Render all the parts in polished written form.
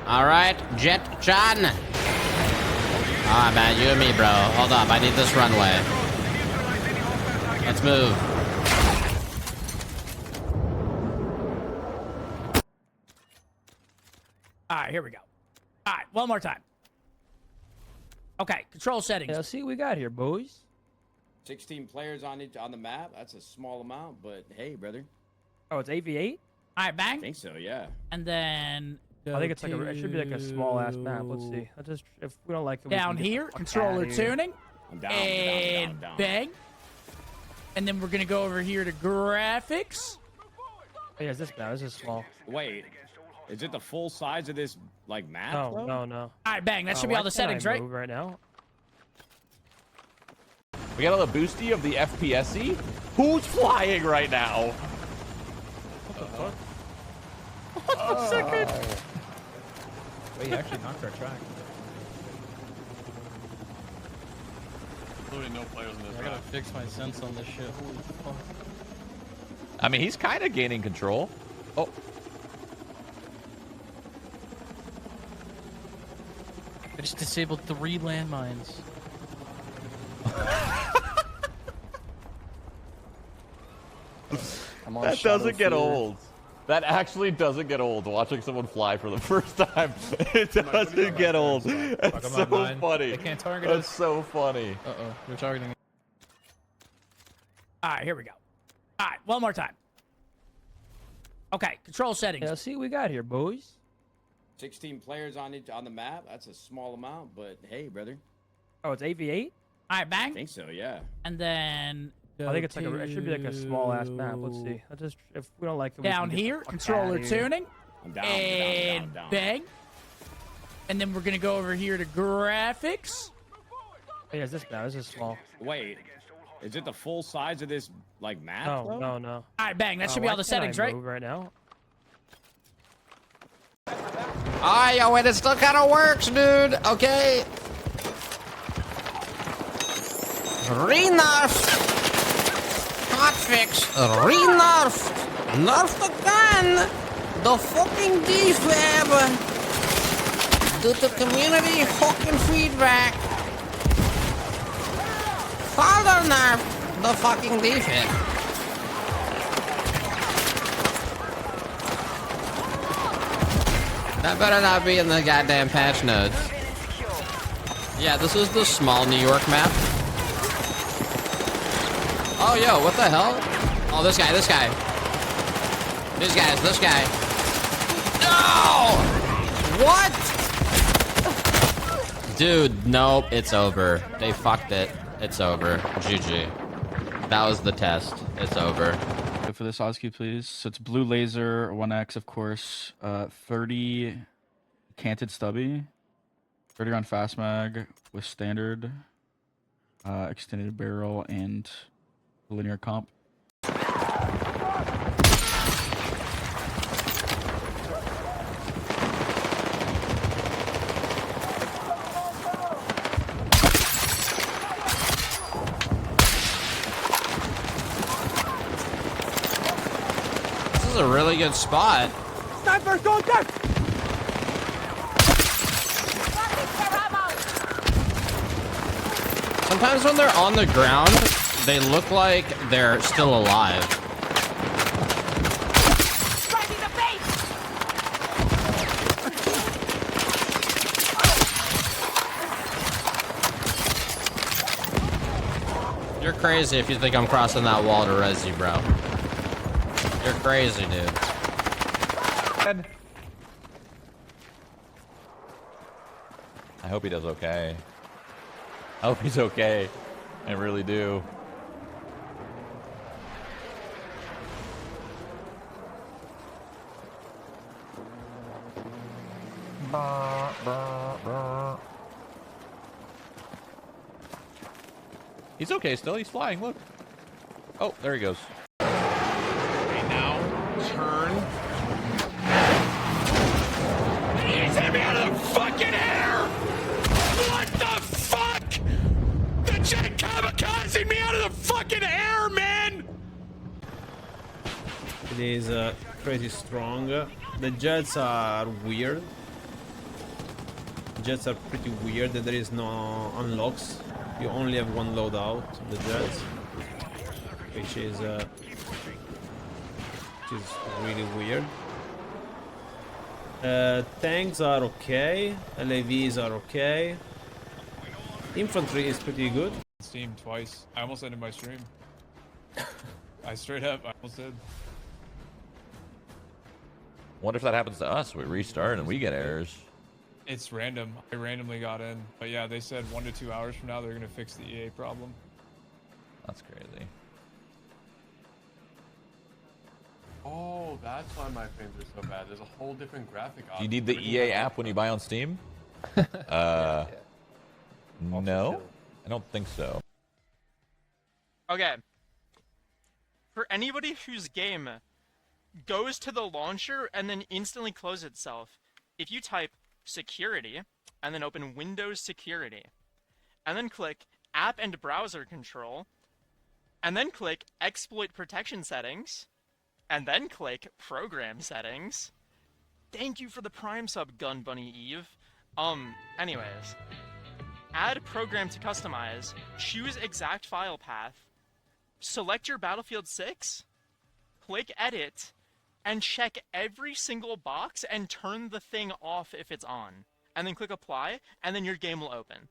All right, Jet Chan. Ah, man, you and me, bro. Hold up, I need this runway. Let's move. All right, here we go. All right, one more time. Okay, control settings. Yeah, let's see what we got here, boys. 16 players on the map. That's a small amount, but hey, brother. Oh, it's 8v8? All right, bang. I think so, yeah. And then I think it's like it should be like a small ass map. Let's see. Let's just, if we don't like it, we down can get here, the fuck controller outta here. tuning, I'm down, and down. bang. And then we're gonna go over here to graphics. Oh, yeah, it's this map. This is small. Wait, is it the full size of this like map? No, though? no, no. All right, bang. That should be all the settings, right? Move right now. We got a little boosty of the FPSC. Who's flying right now? What the fuck? What the second? Wait, he actually knocked our track. Literally no players in this I gotta map. fix my sense on this shit. Holy fuck. I mean, he's kind of gaining control. Oh. I just disabled 3 landmines. That doesn't get old. That actually doesn't get old. Watching someone fly for the first time, it doesn't get old. It's so funny. They can't target That's us. so funny. Uh-oh, they're targeting. All right, here we go. All right, one more time. Okay, control settings. Yeah, let's see what we got here, boys. 16 players on the map. That's a small amount, but hey, brother. Oh, it's 8v8? All right, I bang. think so, yeah. And then I think it's like it should be like a small ass map. Let's see. Let's just, if we don't like it, we down can get the here, fuck controller outta here. tuning, I'm down, and down. bang. And then we're gonna go over here to graphics. Oh, yeah, it's this map. This is small. Wait, is it the full size of this like map? No, though? no, no. All right, bang. That should be why all the can't I settings, right? move right now. Ah, yo, and it still kind of works, dude. Okay. Re-nerf. Hotfix. Re-nerf. Nerf the gun. The fucking defab. Due to community fucking feedback. Further nerf the fucking defab. That better not be in the goddamn patch notes. Yeah, this is the small New York map. Oh, yo, what the hell? Oh, this guy, this guy. These guys, this guy. No! What? Dude, nope, it's over. They fucked it. It's over. GG. That was the test. It's over. For this OSCE, please. So it's blue laser, 1x, of course. 30 canted stubby, 30 round fast mag with standard, extended barrel, and linear comp. This is a really good spot. Sniper, contact! Sometimes when they're on the ground, they look like they're still alive. You're crazy if you think I'm crossing that wall to res you, bro. You're crazy, dude. I hope he does okay. I hope he's okay. I really do. He's okay still. He's flying. Look. Oh, there he goes. Okay, now turn. He's hit me out of the fucking air! What the fuck? The jet kamikazed me out of the fucking air, man! It is crazy strong. The jets are weird. Jets are pretty weird and there is no unlocks. You only have one loadout, the jets, which is really weird. Tanks are okay, LAVs are okay. Infantry is pretty good. Steam twice. I almost ended my stream. I straight up, I almost did. Wonder if that happens to us. We restart and we get errors. It's random. I randomly got in. But yeah, they said 1 to 2 hours from now they're going to fix the EA problem. That's crazy. Oh, that's why my frames are so bad. There's a whole different graphic option. Do you need the EA app when you buy on Steam? No, I don't think so. Okay. For anybody whose game goes to the launcher and then instantly closes itself, if you type security and then open Windows Security and then click App and Browser Control and then click Exploit Protection Settings and then click Program Settings. Thank you for the Prime sub, Gun Bunny Eve. Anyways. Add program to customize, choose exact file path, select your Battlefield 6, click edit, and check every single box and turn the thing off if it's on. And then click apply, and then your game will open.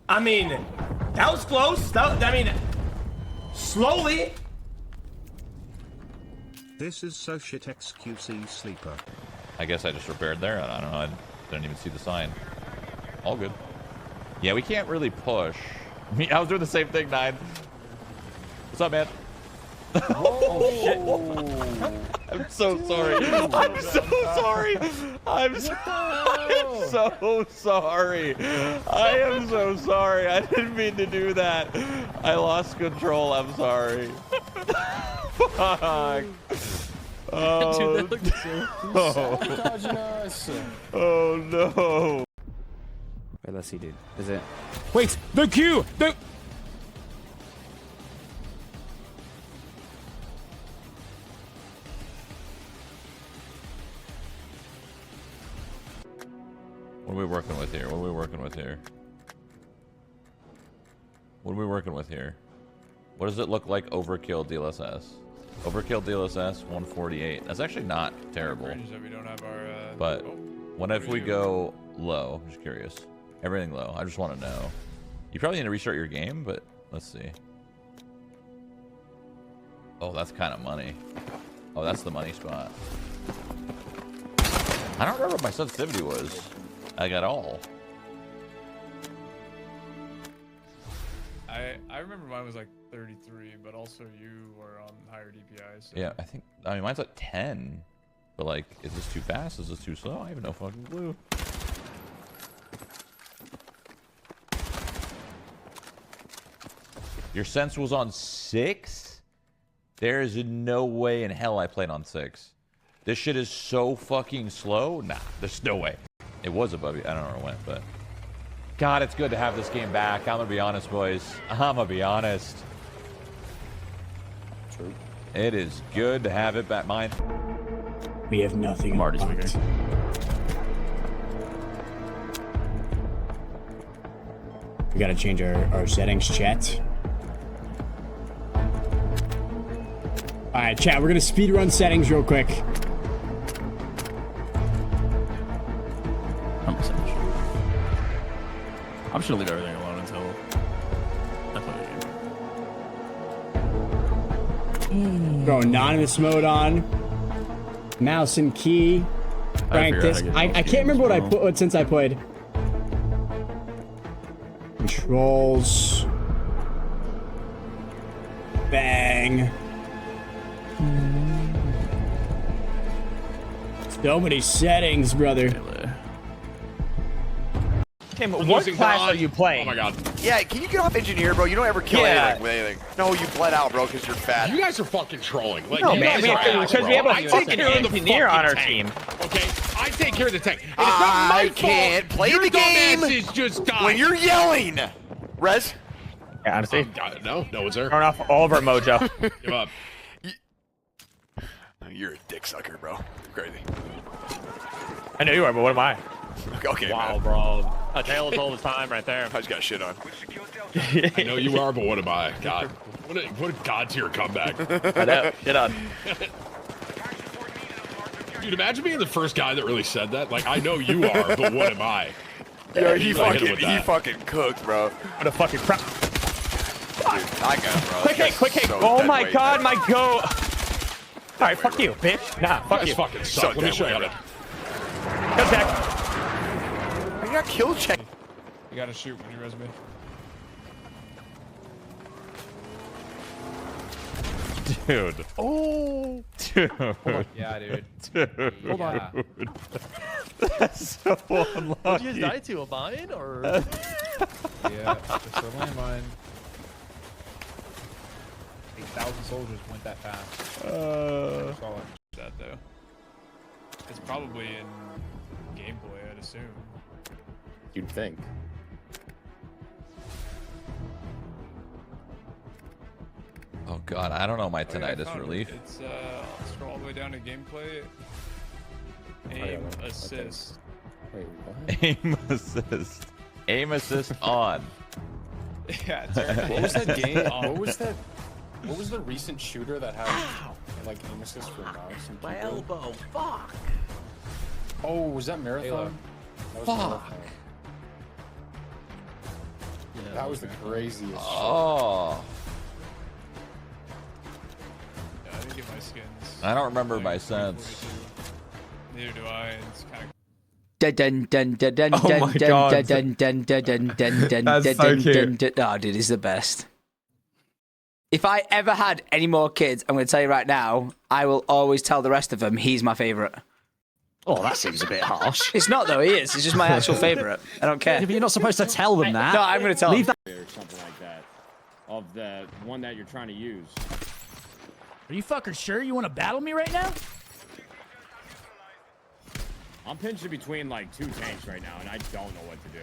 I mean, that was close. I mean, slowly. This is so shit XQC sleeper. I guess I just repaired there. I don't know. I didn't even see the sign. All good. Yeah, we can't really push. I was doing the same thing, 9. What's up, man? Oh, shit. I'm so sorry. I'm so sorry. I'm so sorry. I am so sorry. I didn't mean to do that. I lost control. I'm sorry. Fuck. Oh, dude, that looked so oh no. Wait, let's see, dude. Is it? Wait, the queue. The. What are we working with here? What are we working with here? What are we working with here? What does it look like overkill DLSS? Overkill DLSS 148. That's actually not terrible. That we don't have our, but what if we go low? I'm just curious. Everything low. I just want to know. You probably need to restart your game, but let's see. Oh, that's kind of money. Oh, that's the money spot. I don't remember what my sensitivity was. I got all. I remember mine was like 33, but also you were on higher DPI. So. Yeah, I mean, mine's at 10. But like, is this too fast? Is this too slow? I have no fucking clue. Your sense was on 6? There is no way in hell I played on 6. This shit is so fucking slow. Nah, there's no way. It was above you. I don't know where it went, but God, it's good to have this game back. I'm gonna be honest, boys. I'm gonna be honest. True. It is good to have it back. Mine. We have nothing. I'm already speaking. We gotta change our settings, chat. Alright, chat, we're gonna speed run settings real quick. I'm just gonna leave everything alone until I play the game. Bro, anonymous mode on. Mouse and key. Frank, this. I can't remember what I put since I played. Controls. Bang. So many settings, brother. Tim, We're what losing class Braun. are you playing? Oh my god. Yeah, can you get off engineer, bro? You don't ever kill anything with anything. No, you bled out, bro, because you're fat. You guys are fucking trolling. Like, No, you man, guys are ass, because we have bro. a I take fucking care of the engineer on our fucking team. tank, okay? I take care of the tank. And it's not my I can't fault. play Your the game dumbasses just died. when you're yelling. Rez? Yeah, honestly. No one's there. Turn off all of our mojo. Give up. You're a dick sucker, bro. Crazy. I know you are, but what am I? Okay, wow, man. bro. A tails all the time right there. I just got shit on. I know you are, but what am I? God. What a god-tier comeback. I know. Shit on. Dude, imagine being the first guy that really said that. Like, I know you are, but what am I? Yo, You he like hit him with fucking that. cooked, bro. What a fucking crap. Dude, I got him, bro. Quick hit, quick hit. Oh my god, my go. Alright, fuck you, bitch. Nah, fuck You you. guys fucking suck. Let me show you how to... Go check. I got kill check. You gotta shoot when you resume. Dude. Oh. Dude. Yeah, dude. Dude. Hold on. That's so unlucky. What did you guys die to? A mine or? Yeah, just a landmine. 8,000 soldiers went that fast. Saw that though. It's probably in Game Boy, I'd assume. You'd think. Oh god, I don't know my Oh, yeah, I tinnitus found it. relief. It's I'll scroll all the way down to gameplay. Aim assist. Wait, what? Aim assist. Aim assist on. Yeah, it's right. What was that game? What was that? What was the recent shooter that had like aim assist for mouse and My keyboard? elbow. Fuck. Oh, was that Marathon? That was Marathon. Yeah, That was the craziest shit. Oh. Yeah, I didn't get my skins. I don't remember Like, my sense. 342. Neither do I, and it's kind of. Oh dude, he's the best. If I ever had any more kids, I'm going to tell you right now, I will always tell the rest of them he's my favourite. Oh, that seems a bit harsh. It's not though, he is. He's just my actual favourite. I don't care. Yeah, but you're not supposed to tell them that. No, I'm going to tell them. Or something like that. Of the one that you're trying to use. Are you fucking sure you want to battle me right now? I'm pinching between like two tanks right now, and I don't know what to do.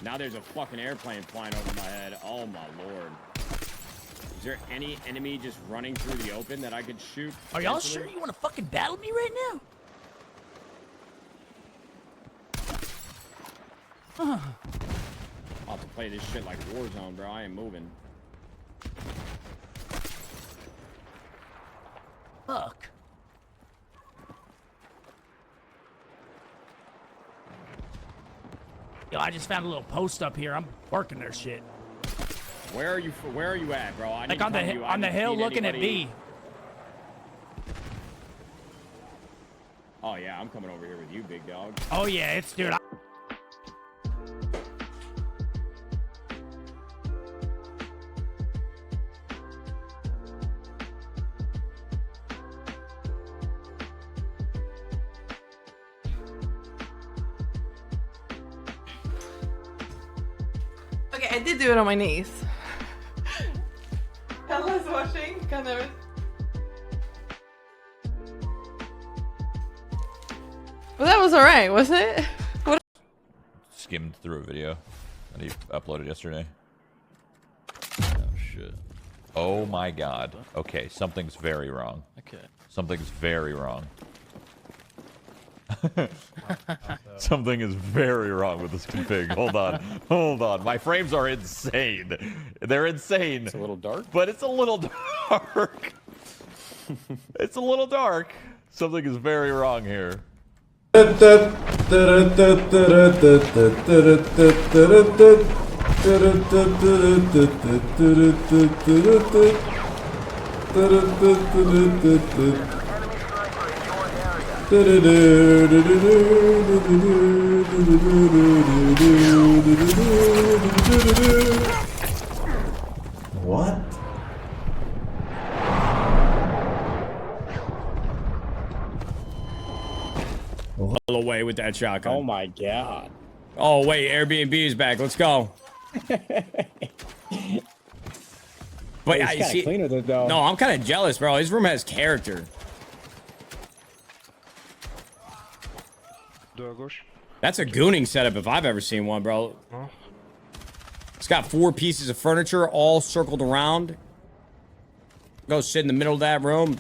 Now there's a fucking airplane flying over my head. Oh my lord. Is there any enemy just running through the open that I could shoot? Are y'all sure you want to fucking battle me right now? I'll have to play this shit like Warzone, bro. I ain't moving. Fuck. Yo, I just found a little post up here. I'm working their shit. Where are you? Where are you at, bro? I need Like to come to you. I on the haven't hill seen looking at anybody- B. Oh yeah, I'm coming over here with you, big dog. Oh yeah, it's dude. Okay, I did do it on my knees. I was watching, kind of. Well, that was alright, wasn't it? What? Skimmed through a video that he uploaded yesterday. Oh shit. Oh my god. Okay, something's very wrong. Okay. Something's very wrong. Something is very wrong with this config. Hold on. Hold on. My frames are insane. They're insane. It's a little dark. But it's a little dark. It's a little dark. Something is very wrong here. What? away with that shotgun. Oh my god. Oh wait, Airbnb is back. Let's go. But He's I kinda see. clean with it, though. No, I'm kind of jealous, bro. His room has character. That's a gooning setup if I've ever seen one, bro. It's got 4 pieces of furniture all circled around. Go sit in the middle of that room.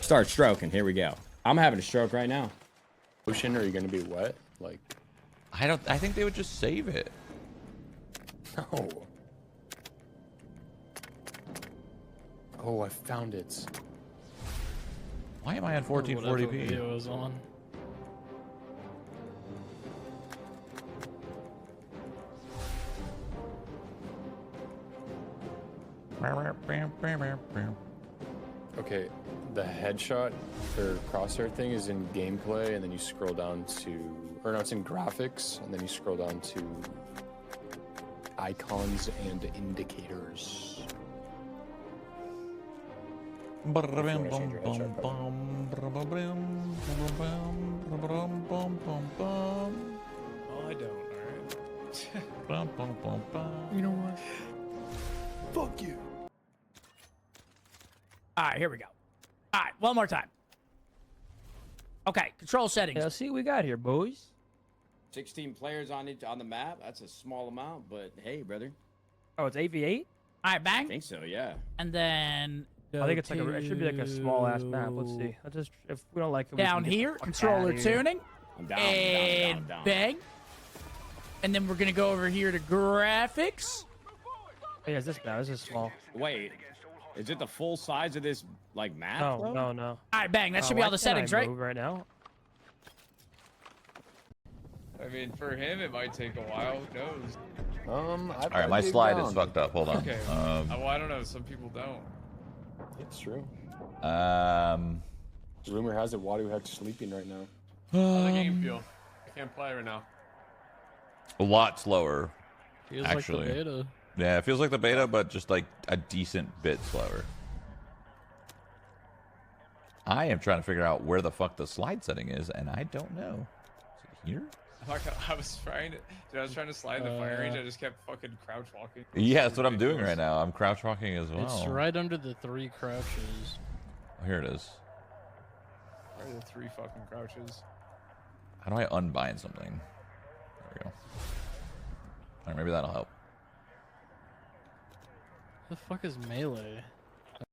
Start stroking. Here we go. I'm having a stroke right now. Ocean, are you gonna be wet? Like, I think they would just save it. no. Oh, I found it. Why am I on 1440p? Video is on. Okay, the headshot or crosshair thing is in gameplay, and then you scroll down to, or no, it's in graphics, and then you scroll down to icons and indicators. Oh, I don't. All right. You know what? Fuck you. All right, here we go. All right, one more time. Okay, control settings. Yeah, let's see what we got here, boys. 16 players on the map. That's a small amount, but hey, brother. Oh, it's 8v8? All right, bang. I think so, yeah. And then I think it's like it should be like a small ass map. Let's see. I'll just if we don't like it, we down can get here, the fuck controller outta here. tuning, I'm down, and down. bang. And then we're gonna go over here to graphics. Oh, yeah, it's this map. This is small. Wait, is it the full size of this like map? No, bro? no, no. All right, bang. That should be why all the can't I settings, right? move right now. I mean, for him, it might take a while. Who knows? All right, my slide is fucked up. Hold on. Okay. Well, I don't know. Some people don't. It's true. Um. Rumor has it Wadu Heck's sleeping right now. How's the game feel? I can't play right now. A lot slower. Feels actually. like the beta. Yeah, it feels like the beta, but just like a decent bit slower. I am trying to figure out where the fuck the slide setting is, and I don't know. Is it here? I was trying to, dude, I was trying to slide in the fire range. I just kept fucking crouch walking. Yeah, that's what I'm doing right now. I'm crouch walking as well. It's right under the 3 crouches. Oh, here it is. Right, the 3 fucking crouches. How do I unbind something? There we go. All right, maybe that'll help. The fuck is melee?